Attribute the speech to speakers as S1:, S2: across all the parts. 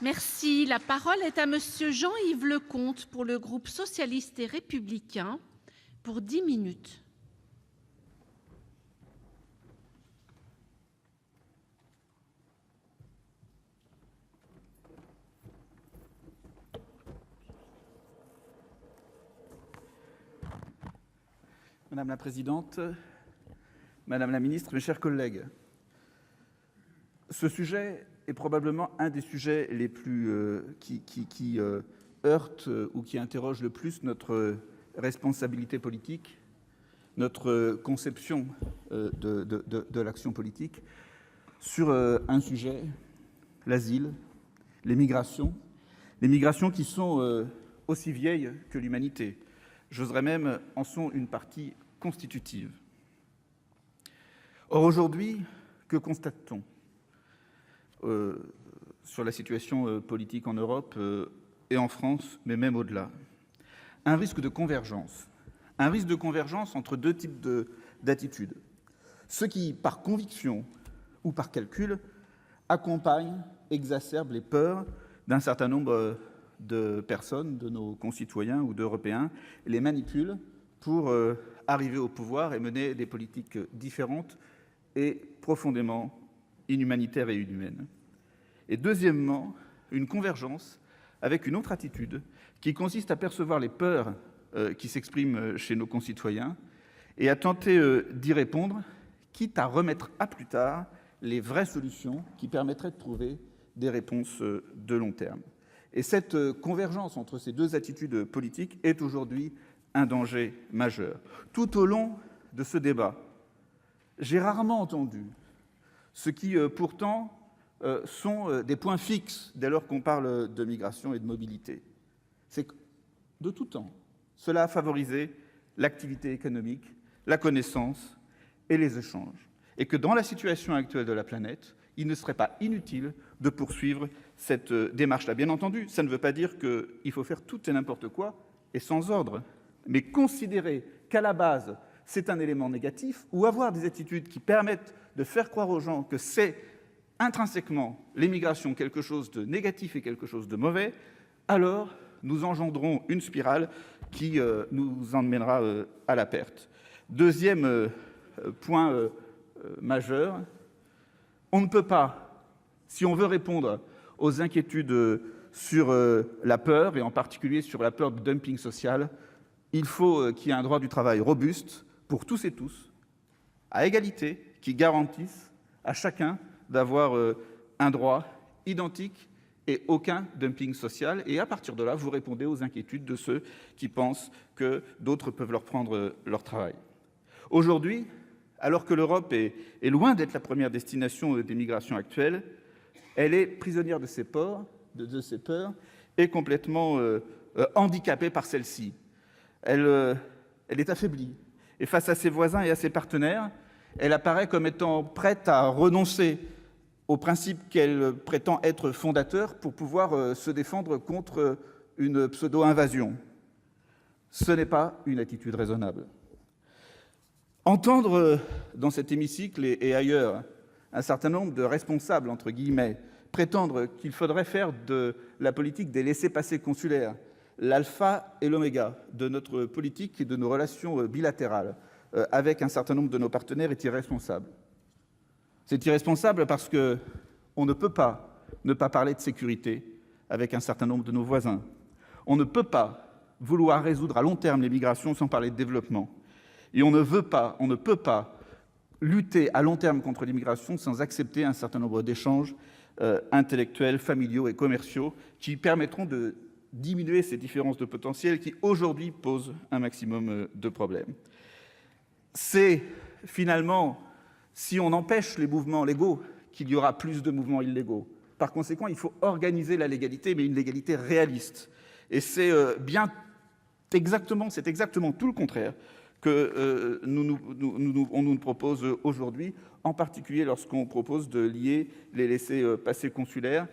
S1: Merci. La parole est à Monsieur Jean-Yves Lecomte pour le groupe socialiste et républicain pour 10 minutes.
S2: Madame la présidente, madame la ministre, mes chers collègues, ce sujet est probablement un des sujets les plus qui heurte ou qui interroge le plus notre responsabilité politique, notre conception de l'action politique sur un sujet, l'asile, les migrations qui sont aussi vieilles que l'humanité. J'oserais même en sont une partie constitutive. Or, aujourd'hui, que constate-t-on sur la situation politique en Europe et en France, mais même au-delà? Un risque de convergence entre deux types d'attitudes. Ceux qui, par conviction ou par calcul, accompagnent, exacerbent les peurs d'un certain nombre de personnes, de nos concitoyens ou d'Européens, et les manipulent pour arriver au pouvoir et mener des politiques différentes et profondément inhumanitaires et inhumaines. Et deuxièmement, une convergence avec une autre attitude qui consiste à percevoir les peurs qui s'expriment chez nos concitoyens et à tenter d'y répondre, quitte à remettre à plus tard les vraies solutions qui permettraient de trouver des réponses de long terme. Et cette convergence entre ces deux attitudes politiques est aujourd'hui un danger majeur. Tout au long de ce débat, j'ai rarement entendu ce qui pourtant sont des points fixes dès lors qu'on parle de migration et de mobilité. C'est que, de tout temps, cela a favorisé l'activité économique, la connaissance et les échanges. Et que dans la situation actuelle de la planète, il ne serait pas inutile de poursuivre cette démarche-là. Bien entendu, ça ne veut pas dire qu'il faut faire tout et n'importe quoi et sans ordre, mais considérer qu'à la base, c'est un élément négatif, ou avoir des attitudes qui permettent de faire croire aux gens que c'est intrinsèquement l'immigration quelque chose de négatif et quelque chose de mauvais, alors nous engendrons une spirale qui nous emmènera à la perte. Deuxième point majeur, on ne peut pas, si on veut répondre aux inquiétudes sur la peur, et en particulier sur la peur du dumping social, il faut qu'il y ait un droit du travail robuste pour tous et tous, à égalité, qui garantisse à chacun d'avoir un droit identique et aucun dumping social. Et à partir de là, vous répondez aux inquiétudes de ceux qui pensent que d'autres peuvent leur prendre leur travail. Aujourd'hui, alors que l'Europe est loin d'être la première destination des migrations actuelles, elle est prisonnière de ses peurs et complètement handicapée par celle-ci. Elle est affaiblie. Et face à ses voisins et à ses partenaires, elle apparaît comme étant prête à renoncer aux principes qu'elle prétend être fondateurs pour pouvoir se défendre contre une pseudo-invasion. Ce n'est pas une attitude raisonnable. Entendre dans cet hémicycle et ailleurs un certain nombre de responsables, entre guillemets, prétendre qu'il faudrait faire de la politique des laissez-passer consulaires l'alpha et l'oméga de notre politique et de nos relations bilatérales avec un certain nombre de nos partenaires est irresponsable. C'est irresponsable parce qu'on ne peut pas ne pas parler de sécurité avec un certain nombre de nos voisins. On ne peut pas vouloir résoudre à long terme les migrations sans parler de développement. Et on ne peut pas lutter à long terme contre l'immigration sans accepter un certain nombre d'échanges intellectuels, familiaux et commerciaux qui permettront de diminuer ces différences de potentiel qui, aujourd'hui, posent un maximum de problèmes. C'est finalement, si on empêche les mouvements légaux, qu'il y aura plus de mouvements illégaux. Par conséquent, il faut organiser la légalité, mais une légalité réaliste. Et c'est exactement tout le contraire que on nous propose aujourd'hui, en particulier lorsqu'on propose de lier les laissez-passer consulaires,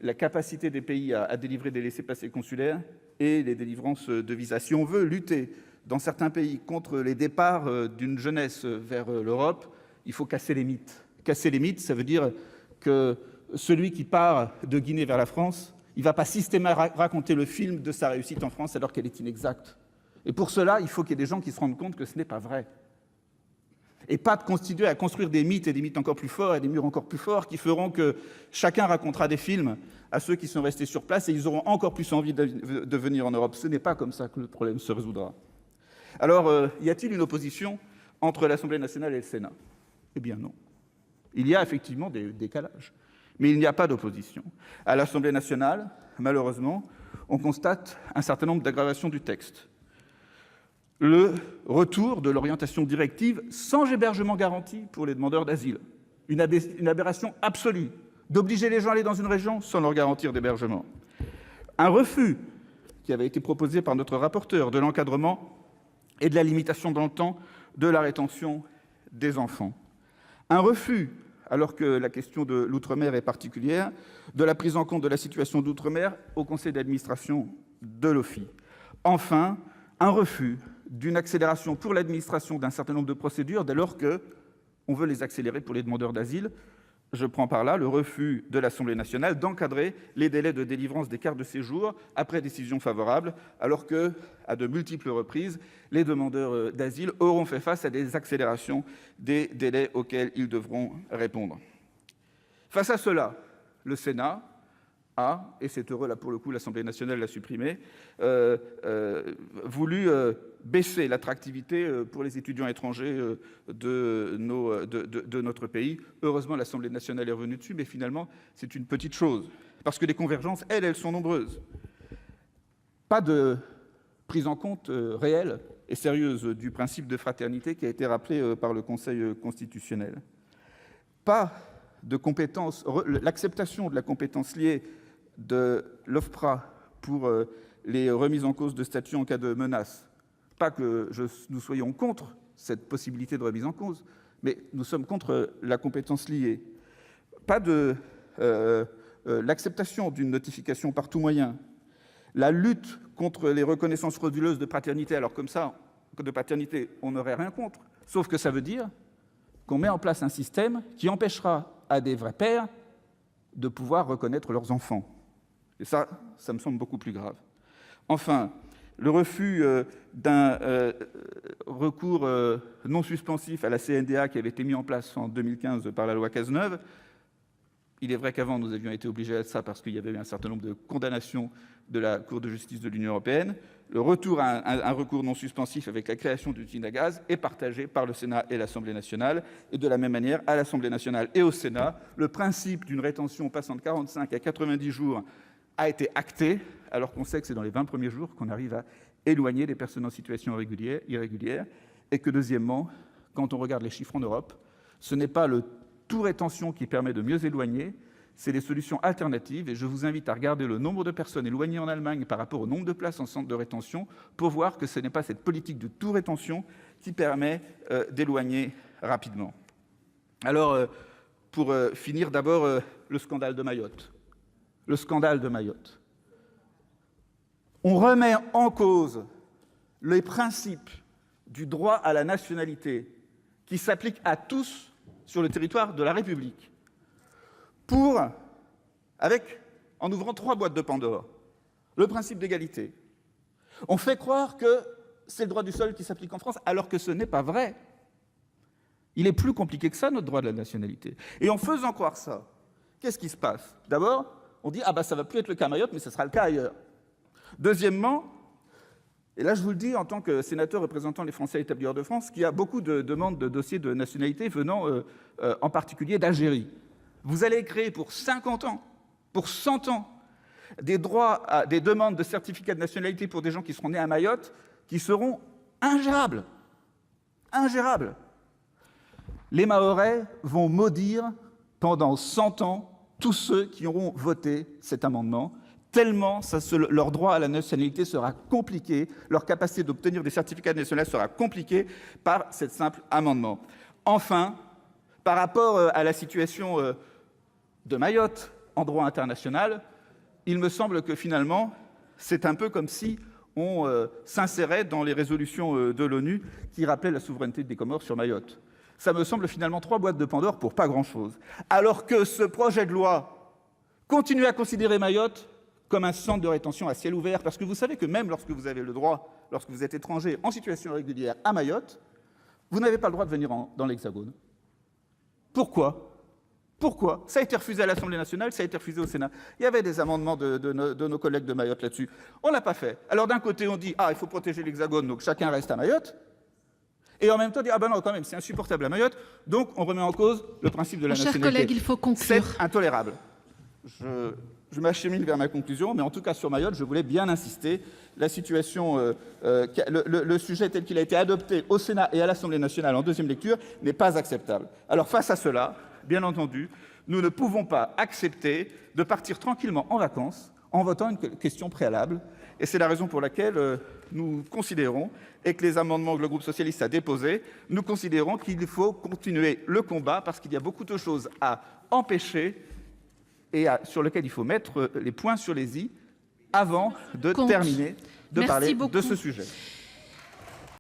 S2: la capacité des pays à délivrer des laissez-passer consulaires et les délivrances de visas. Si on veut lutter dans certains pays contre les départs d'une jeunesse vers l'Europe, il faut casser les mythes. Casser les mythes, ça veut dire que celui qui part de Guinée vers la France, il ne va pas systématiquement raconter le film de sa réussite en France alors qu'elle est inexacte. Et pour cela, il faut qu'il y ait des gens qui se rendent compte que ce n'est pas vrai. Et pas de continuer à construire des mythes et des mythes encore plus forts et des murs encore plus forts qui feront que chacun racontera des films à ceux qui sont restés sur place et ils auront encore plus envie de venir en Europe. Ce n'est pas comme ça que le problème se résoudra. Alors, y a-t-il une opposition entre l'Assemblée nationale et le Sénat? Eh bien non. Il y a effectivement des décalages, mais il n'y a pas d'opposition. À l'Assemblée nationale, malheureusement, on constate un certain nombre d'aggravations du texte. Le retour de l'orientation directive sans hébergement garanti pour les demandeurs d'asile. Une aberration absolue d'obliger les gens à aller dans une région sans leur garantir d'hébergement. Un refus qui avait été proposé par notre rapporteur de l'encadrement et de la limitation dans le temps de la rétention des enfants. Un refus, alors que la question de l'outre-mer est particulière, de la prise en compte de la situation d'outre-mer au conseil d'administration de l'OFII. Enfin, un refus d'une accélération pour l'administration d'un certain nombre de procédures dès lors qu'on veut les accélérer pour les demandeurs d'asile. Je prends par là le refus de l'Assemblée nationale d'encadrer les délais de délivrance des cartes de séjour après décision favorable, alors qu'à de multiples reprises, les demandeurs d'asile auront fait face à des accélérations des délais auxquels ils devront répondre. Face à cela, le Sénat a, et c'est heureux là pour le coup, l'Assemblée nationale l'a supprimé, voulu baisser l'attractivité pour les étudiants étrangers de notre pays. Heureusement, l'Assemblée nationale est revenue dessus, mais finalement, c'est une petite chose, parce que les convergences, elles sont nombreuses. Pas de prise en compte réelle et sérieuse du principe de fraternité qui a été rappelé par le Conseil constitutionnel. Pas de compétences, l'acceptation de la compétence liée de l'OFPRA pour les remises en cause de statut en cas de menace. Pas que nous soyons contre cette possibilité de remise en cause, mais nous sommes contre la compétence liée. Pas de l'acceptation d'une notification par tout moyen. La lutte contre les reconnaissances frauduleuses de paternité, alors comme ça, de paternité, on n'aurait rien contre, sauf que ça veut dire qu'on met en place un système qui empêchera à des vrais pères de pouvoir reconnaître leurs enfants. Et ça me semble beaucoup plus grave. Enfin, le refus d'un recours non suspensif à la CNDA qui avait été mis en place en 2015 par la loi Cazeneuve. Il est vrai qu'avant, nous avions été obligés à ça parce qu'il y avait eu un certain nombre de condamnations de la Cour de justice de l'Union européenne. Le retour à un recours non suspensif avec la création d'usines à gaz est partagé par le Sénat et l'Assemblée nationale. Et de la même manière, à l'Assemblée nationale et au Sénat, le principe d'une rétention passant de 45 à 90 jours a été acté, alors qu'on sait que c'est dans les 20 premiers jours qu'on arrive à éloigner les personnes en situation irrégulière, et que, deuxièmement, quand on regarde les chiffres en Europe, ce n'est pas le tout rétention qui permet de mieux éloigner, c'est les solutions alternatives, et je vous invite à regarder le nombre de personnes éloignées en Allemagne par rapport au nombre de places en centre de rétention, pour voir que ce n'est pas cette politique de tout rétention qui permet d'éloigner rapidement. Alors, pour finir, d'abord, le scandale de Mayotte. Le scandale de Mayotte. On remet en cause les principes du droit à la nationalité qui s'appliquent à tous sur le territoire de la République en ouvrant 3 boîtes de Pandore. Le principe d'égalité. On fait croire que c'est le droit du sol qui s'applique en France, alors que ce n'est pas vrai. Il est plus compliqué que ça, notre droit de la nationalité. Et en faisant croire ça, qu'est-ce qui se passe? D'abord, on dit « Ah bah ça ne va plus être le cas à Mayotte, mais ça sera le cas ailleurs ». Deuxièmement, et là je vous le dis en tant que sénateur représentant les Français établis hors de France, qu'il y a beaucoup de demandes de dossiers de nationalité venant en particulier d'Algérie. Vous allez créer pour 50 ans, pour 100 ans, des droits à des demandes de certificat de nationalité pour des gens qui seront nés à Mayotte, qui seront ingérables. Ingérables. Les Mahorais vont maudire pendant 100 ans tous ceux qui auront voté cet amendement, tellement leur droit à la nationalité sera compliqué, leur capacité d'obtenir des certificats de nationalité sera compliquée par ce simple amendement. Enfin, par rapport à la situation de Mayotte en droit international, il me semble que finalement, c'est un peu comme si on s'insérait dans les résolutions de l'ONU qui rappelaient la souveraineté des Comores sur Mayotte. Ça me semble finalement 3 boîtes de Pandore pour pas grand-chose. Alors que ce projet de loi continuez à considérer Mayotte comme un centre de rétention à ciel ouvert, parce que vous savez que même lorsque vous avez le droit, lorsque vous êtes étranger en situation régulière à Mayotte, vous n'avez pas le droit de venir dans l'Hexagone. Pourquoi ? Pourquoi ? Ça a été refusé à l'Assemblée nationale, ça a été refusé au Sénat. Il y avait des amendements de nos collègues de Mayotte là-dessus. On ne l'a pas fait. Alors d'un côté, on dit « Ah, il faut protéger l'Hexagone, donc chacun reste à Mayotte ». Et en même temps, on dit « Ah ben non, quand même, c'est insupportable à Mayotte, donc on remet en cause le principe de la nationalité ».
S1: Chers collègues, il faut conclure.
S2: C'est intolérable. Je m'achemine vers ma conclusion, mais en tout cas sur Mayotte, je voulais bien insister. La situation, le sujet tel qu'il a été adopté au Sénat et à l'Assemblée nationale en deuxième lecture n'est pas acceptable. Alors face à cela, bien entendu, nous ne pouvons pas accepter de partir tranquillement en vacances en votant une question préalable. Et c'est la raison pour laquelle nous considérons, et que les amendements que le groupe socialiste a déposés, nous considérons qu'il faut continuer le combat parce qu'il y a beaucoup de choses à empêcher et sur lesquelles il faut mettre les points sur les i avant de terminer de parler de ce sujet.